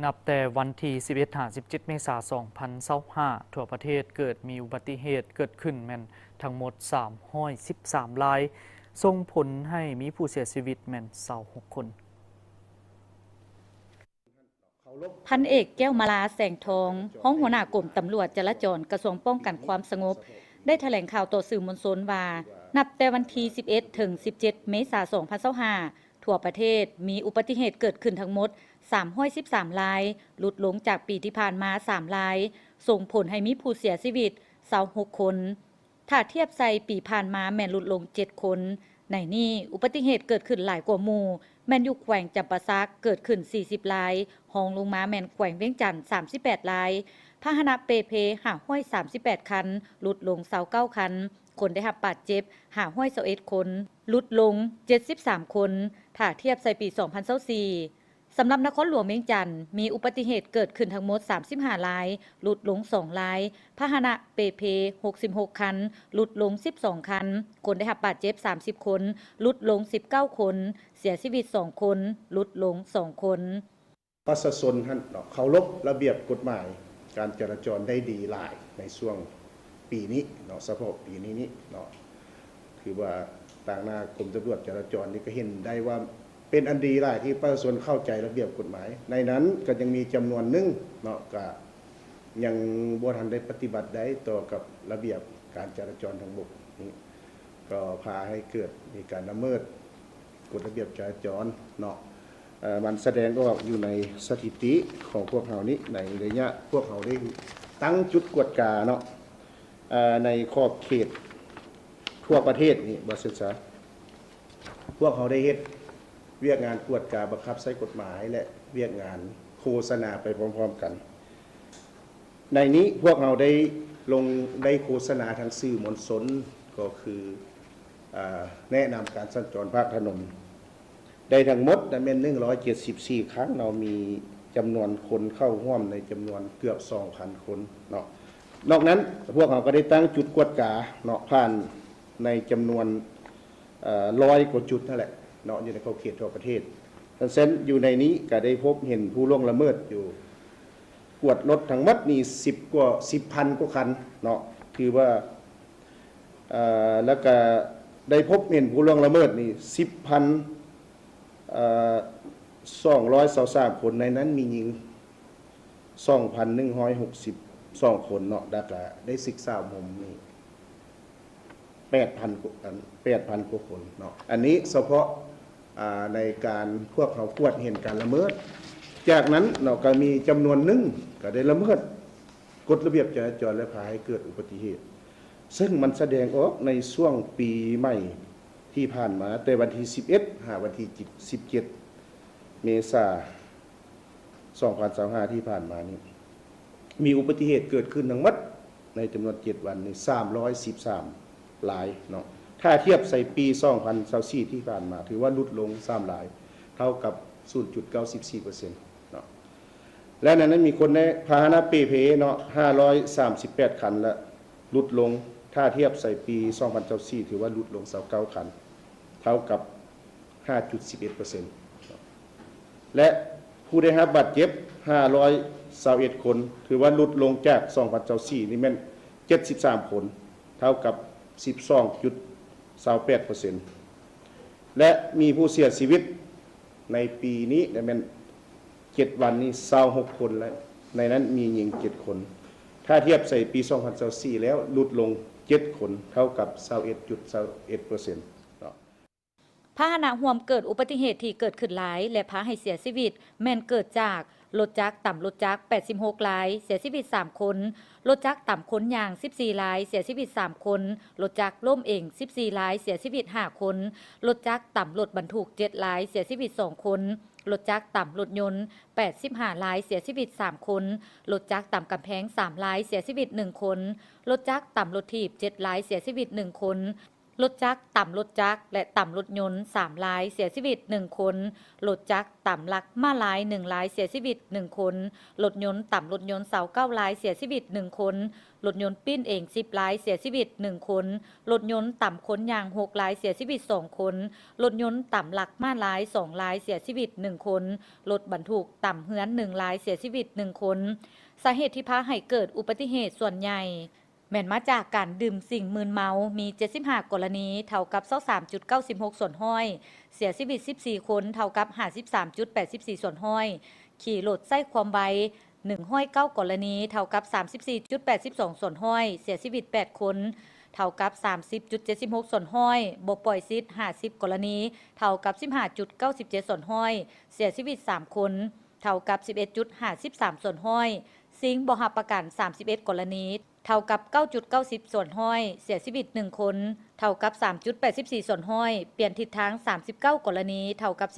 นับแต่วันที่11-17 เมษายน 2025 ทั่วประเทศเกิดมีอุบัติเหตุเกิดขึ้นแม่นทั้งหมด313รายส่งผลให้มีผู้เสียชีวิตแม่น26 คนพันเอกแก้วมาลาแสงทองห้องหัวหน้ากรมตำรวจจราจรกระทรวงป้องกันความสงบได้แถลงข่าวต่อสื่อมวลชนว่านับแต่วันที่11 ถึง 17 เมษายน 2025 ทั่วประเทศมีอุบัติเหตุเกิดขึ้นทั้งหมด313รายลดลงจากปีที่ผ่านมา3รายส่งผลให้มีผู้เสียชีวิต26คนถ้าเทียบใส่ปีผ่านมาแม่นลดลง7คนในนี้อุบัติเหตุเกิดขึ้นหลายกว่าหมู่แม่นอยู่แขวงจำปาสักเกิดขึ้น40รายห้องลงมาแม่นแขวงเวียงจันทน์38รายพาหนะเปเพหาห้อย38คันลดลง29คันคนได้รับบาดเจ็บหาห้อย21คนลดลง73คนถ้าเทียบใส่ปี2024สำหรับนครหลวงเวียงจันทน์มีอุบัติเหตุเกิดขึ้นทั้งหมด35รายลดลง2รายพาหนะเปเพ66คันลดลง12คันคนได้รับบาดเจ็บ30คนลดลง19คนเสียชีวิต2คนลดลง2คนประชาชนท่านเคารพระเบียบกฎหมายการจราจรได้ดีหลายในช่วงปีนี้เนาะเฉพาะปีนี้เนาะคือว่าต่างหน้ากรมตำรวจจราจรนี่ก็เห็นได้ว่าเป็นอันดีหลายที่ประชาชนเข้าใจระเบียบกฎหมายในนั้นก็ยังมีจำนวนหนึ่งเนาะก็ยังบ่ทันได้ปฏิบัติได้ต่อกับระเบียบการจราจรทางบกนี้ก็พาให้เกิดมีการละเมิดกฎระเบียบจราจรเนาะมันแสดงออกอยู่ในสถิติของพวกเรานี้ในระยะพวกเราได้ตั้งจุดกวดกาเนาะในขอบเขตทั่วประเทศนี่บริษัทพวกเขาได้เฮ็ดเวียกงานกวดกาบังคับใช้กฎหมายและเวียกงานโฆษณาไปพร้อมๆกันในนี้พวกเราได้โฆษณาทางสื่อมวลชนก็คือแนะนำการสัญจรภาคถนนได้ทั้งหมดแม่น174ครั้งเรามีจำนวนคนเข้าร่วมในจำนวนเกือบ 2,000 คนเนาะนอกนั้นพวกเราก็ได้ตั้งจุดกวดกาเนาะผ่านในจำนวน100 กว่าจุดนั่นแหละเนาะอยู่ในขอบเขตทั่วประเทศดังนั้นอยู่ในนี้ก็ได้พบเห็นผู้ล่วงละเมิดอยู่กวดรถทั้งหมดนี่10,000 กว่าคันเนาะคือว่าแล้วก็ได้พบเห็นผู้ล่วงละเมิดนี่223 คนในนั้นมีหญิง 2,162 คนเนาะได้ศึกษามุมนี่8,000 กว่าคนเนาะอันนี้เฉพาะในการพวกเขากวดเห็นการละเมิดจากนั้นเนาะก็มีจำนวนหนึ่งก็ได้ละเมิดกฎระเบียบจราจรและพาให้เกิดอุบัติเหตุซึ่งมันแสดงออกในช่วงปีใหม่ที่ผ่านมาแต่วันที่11หาวันที่17 เมษายน 2025 ที่ผ่านมานี้มีอุบัติเหตุเกิดขึ้นทั้งหมดในจำนวน7วันนี้313รายเนาะถ้าเทียบใส่ปี2024ที่ผ่านมาถือว่าลดลง3รายเท่ากับ 0.94% เนาะและในนั้นมีคนในพาหนะเปเพเนาะ538คันและลดลงถ้าเทียบใส่ปี2024ถือว่าลดลง29คันเท่ากับ 5.11% และผู้ได้รับบาดเจ็บ521คนถือว่าลดลงจาก2024นี่แม่น73คนเท่ากับ 12.28% และมีผู้เสียชีวิตในปีนี้แม่น7วันนี้26คนแล้วในนั้นมีหญิง7คนถ้าเทียบใส่ปี2024แล้วลดลง7คนเท่ากับ 21.21%พาหนะร่วมเกิดอุบัติเหตุที่เกิดขึ้นหลายและพาให้เสียชีวิตแม่นเกิดจากรถจักรต่ำรถจักร86รายเสียชีวิต3คนรถจักรต่ำขนยาง14รายเสียชีวิต3คนรถจักรล่มเอง14รายเสียชีวิต5คนรถจักรต่ำรถบรรทุก7รายเสียชีวิต2คนรถจักรต่ำรถยนต์85รายเสียชีวิต3คนรถจักรต่ำกำแพง3รายเสียชีวิต1คนรถจักรต่ำรถถีบ7รายเสียชีวิต1คน รถจักรต่ำรถจักรและต่ำรถยนต์3รายเสียชีวิต1คนรถจักรต่ำลักมาลาย1รายเสียชีวิต1คนรถยนต์ต่ำรถยนต์29รายเสียชีวิต1คนรถยนต์ปิ้นเอง10รายเสียชีวิต1คนรถยนต์ต่ำขนยาง6รายเสียชีวิต2คนรถยนต์ต่ำลักมาลาย2รายเสียชีวิต1คนรถบรรทุกต่ำเฮือน1รายเสียชีวิต1คนสาเหตุที่พาให้เกิดอุบัติเหตุส่วนใหญ่แม่นมาจากการดื่มสิ่งมึนเมามี75กรณีเท่ากับ 23.96 ส่วนห้อยเสียชีวิต14คนเท่ากับ 53.84 ส่วนห้อยขี่รถใส่ความไว109กรณีเท่ากับ 34.82 ส่วนห้อยเสียชีวิต8คนเท่ากับ 30.76 ส่วนห้อยบ่ปล่อยซิด50กรณีเท่ากับ 15.97 ส่วนห้อยเสียชีวิต3คนเท่ากับ 11.53 ส่วนห้อยสิงห์บ่รับประกัน31กรณีเท่ากับ 9.90 ส่วนห้อยเสียชีวิต1คนเท่ากับ 3.84 ส่วนห้อยเปลี่ยนทิศทาง39กรณีเท่ากับ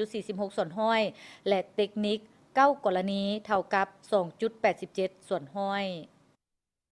12.46 ส่วนห้อยและเทคนิค9กรณีเท่ากับ 2.87 ส่วนห้อย